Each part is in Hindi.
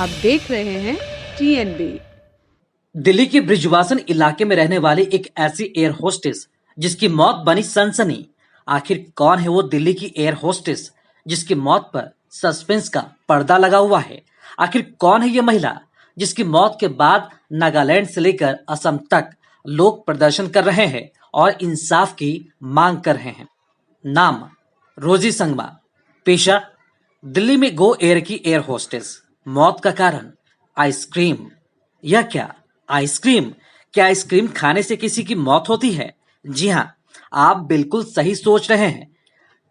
आप देख रहे हैं TNB। दिल्ली के ब्रिजवासन इलाके में रहने वाली एक ऐसी एयर होस्टेस जिसकी मौत बनी सनसनी। आखिर कौन है वो दिल्ली की एयर होस्टेस जिसकी मौत पर सस्पेंस का पर्दा लगा हुआ है? आखिर कौन है ये महिला जिसकी मौत के बाद नागालैंड से लेकर असम तक लोग प्रदर्शन कर रहे हैं और इंसाफ की मांग कर रहे हैं? नाम रोजी संगमा, पेशा दिल्ली में गो एयर की एयर होस्टेस, मौत का कारण आइसक्रीम। यह क्या आइसक्रीम? क्या आइसक्रीम खाने से किसी की मौत होती है? जी हाँ, आप बिल्कुल सही सोच रहे हैं।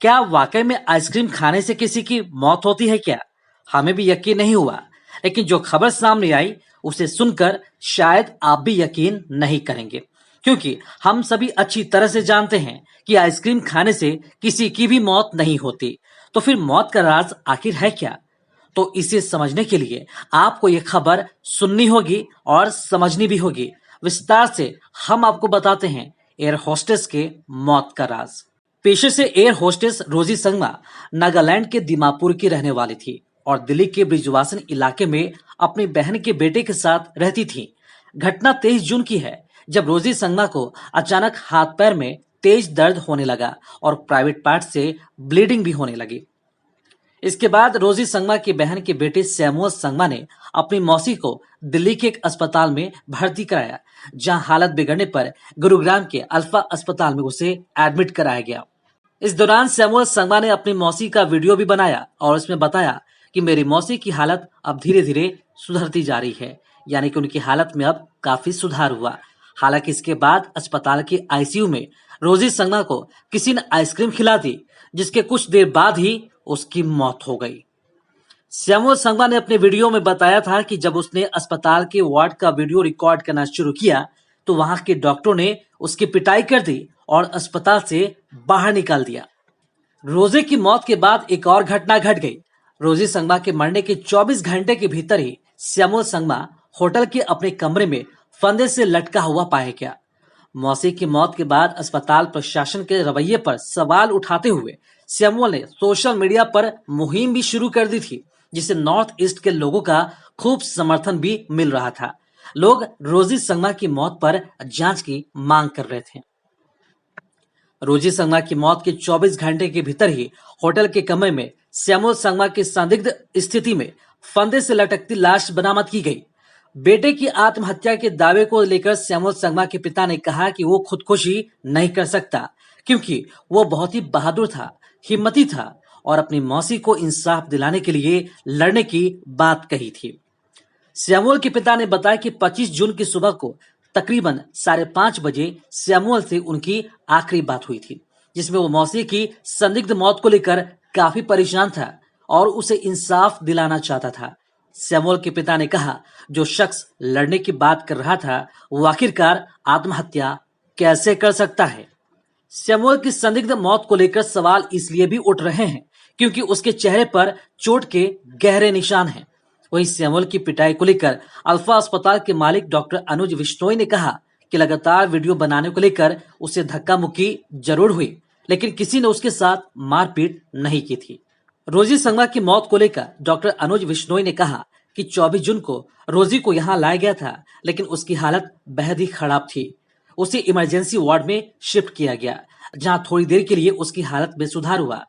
क्या वाकई में आइसक्रीम खाने से किसी की मौत होती है क्या? हमें भी यकीन नहीं हुआ, लेकिन जो खबर सामने आई उसे सुनकर शायद आप भी यकीन नहीं करेंगे, क्योंकि हम सभी अच्छी तरह से जानते हैं कि आइसक्रीम खाने से किसी की भी मौत नहीं होती। तो फिर मौत का राज आखिर है क्या? तो इसे समझने के लिए आपको ये खबर सुननी होगी और समझनी भी होगी। विस्तार से हम आपको बताते हैं एयर होस्टेस के मौत का राज। पेशे से एयर होस्टेस रोजी संगमा नागालैंड के दीमापुर की रहने वाली थी और दिल्ली के ब्रिजवासन इलाके में अपनी बहन के बेटे के साथ रहती थी। घटना 23 जून की है, जब रोजी संगमा को अचानक हाथ पैर में तेज दर्द होने लगा और प्राइवेट पार्ट से ब्लीडिंग भी होने लगी। इसके बाद रोजी संगमा की बहन के बेटे सैमुअल संगमा ने अपनी मौसी को दिल्ली के एक अस्पताल में भर्ती कराया, जहां हालत बिगड़ने पर गुरुग्राम के अल्फा अस्पताल में उसे एडमिट कराया गया। इस दौरान सैमुअल संगमा ने अपनी मौसी का वीडियो भी बनाया और उसमें बताया कि मेरी मौसी की हालत अब धीरे धीरे सुधरती जा रही है, यानी कि उनकी हालत में अब काफी सुधार हुआ। हालांकि इसके बाद अस्पताल के आईसीयू में रोजी संगमा को किसी ने आइसक्रीम खिला दी, जिसके कुछ देर बाद ही उसकी मौत हो गई। सैमुअल संगमा ने अपने वीडियो में बताया था कि जब उसने अस्पताल के वार्ड का वीडियो रिकॉर्ड करना शुरू किया तो वहां के डॉक्टरों ने उसकी पिटाई कर दी और अस्पताल से बाहर निकाल दिया। रोजी की मौत के बाद एक और घटना घट गई। रोजी संगमा के मरने के 24 घंटे के भीतर ही सैमुअल संगमा होटल के अपने कमरे में फंदे से लटका हुआ पाया गया। मौसी की मौत के बाद अस्पताल प्रशासन के रवैये पर सवाल उठाते हुए सैमुअल ने सोशल मीडिया पर मुहिम भी शुरू कर दी थी, जिसे नॉर्थ ईस्ट के लोगों का खूब समर्थन भी मिल रहा था। लोग रोजी संगमा की मौत पर जांच की मांग कर रहे थे। रोजी संगमा की मौत के 24 घंटे के भीतर ही होटल के कमरे में सैमुअल संगमा की संदिग्ध स्थिति में फंदे से लटकती लाश बरामद की गई। बेटे की आत्महत्या के दावे को लेकर सैमुअल संगमा के पिता ने कहा कि वो खुदकुशी नहीं कर सकता, क्योंकि वो बहुत ही बहादुर था, हिम्मती था और अपनी मौसी को इंसाफ दिलाने के लिए लड़ने की बात कही थी। सैमुअल के पिता ने बताया कि 25 जून की सुबह को तकरीबन 5:30 बजे सैमुअल से उनकी आखिरी बात हुई थी, जिसमें वो मौसी की संदिग्ध मौत को लेकर काफी परेशान था और उसे इंसाफ दिलाना चाहता था। सैमुअल के पिता ने कहा, जो शख्स लड़ने की बात कर रहा था वो आखिरकार आत्महत्या कैसे कर सकता है? सैमुअल की संदिग्ध मौत को लेकर सवाल इसलिए भी उठ रहे हैं क्योंकि उसके चेहरे पर चोट के गहरे निशान हैं। वहीं सैमुअल की पिटाई को लेकर अल्फा अस्पताल के मालिक डॉक्टर अनुज विश्नोई ने कहा कि लगातार वीडियो बनाने को लेकर उसे धक्का मुक्की जरूर हुई, लेकिन किसी ने उसके साथ मारपीट नहीं की थी। रोजी संगमा की मौत को लेकर डॉक्टर अनुज विश्नोई ने कहा कि 24 जून को रोजी को यहाँ लाया गया था, लेकिन उसकी हालत बेहद ही खराब थी। उसे इमरजेंसी वार्ड में शिफ्ट किया गया, जहां थोड़ी देर के लिए उसकी हालत में सुधार हुआ।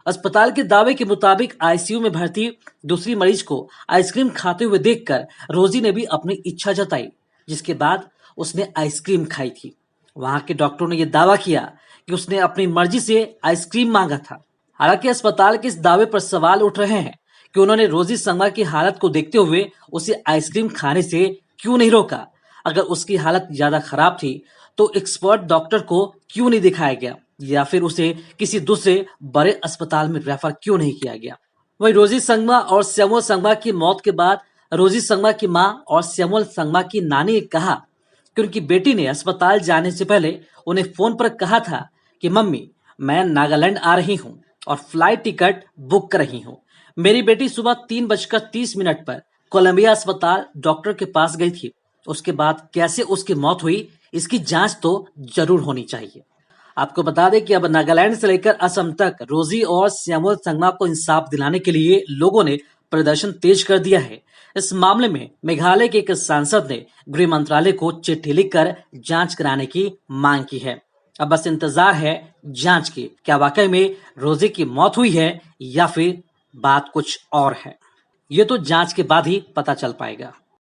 अस्पताल के दावे के मुताबिक आईसीयू में भर्ती दूसरी मरीज को आइसक्रीम खाते हुए देखकर रोजी ने भी अपनी इच्छा जताई, जिसके बाद उसने आइसक्रीम खाई थी। वहां के डॉक्टरों ने यह दावा किया कि उसने अपनी मर्जी से आइसक्रीम मांगा था। हालांकि अस्पताल के इस दावे पर सवाल उठ रहे हैं कि उन्होंने रोजी संगमा की हालत को देखते हुए उसे आइसक्रीम खाने से क्यों नहीं रोका। अगर उसकी हालत ज्यादा खराब थी तो एक्सपर्ट डॉक्टर को क्यों नहीं दिखाया गया, या फिर उसे किसी दूसरे बड़े अस्पताल में रेफर क्यों नहीं किया गया। वहीं रोजी संगमा और सैमुअल संगमा की मौत के बाद रोजी संगमा की मां और सैमुअल संगमा की नानी ने कहा कि उनकी बेटी ने अस्पताल जाने से पहले उन्हें फोन पर कहा था कि मम्मी, मैं नागालैंड आ रही हूँ और फ्लाइट टिकट बुक कर रही हूँ। मेरी बेटी सुबह 3:30 पर कोलंबिया अस्पताल डॉक्टर के पास गई थी। उसके बाद कैसे उसकी मौत हुई, इसकी जांच तो जरूर होनी चाहिए। आपको बता दें कि अब नागालैंड से लेकर असम तक रोजी और सैमुअल संगमा को इंसाफ दिलाने के लिए लोगों ने प्रदर्शन तेज कर दिया है। इस मामले में मेघालय के एक सांसद ने गृह मंत्रालय को चिट्ठी लिखकर जांच कराने की मांग की है। अब बस इंतजार है जांच की, क्या वाकई में रोजी की मौत हुई है या फिर बात कुछ और है। ये तो जांच के बाद ही पता चल पाएगा।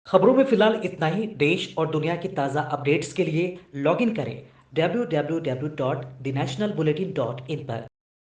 खबरों में फिलहाल इतना ही। देश और दुनिया की ताज़ा अपडेट्स के लिए लॉग इन करें www.thenationalbulletin.in पर।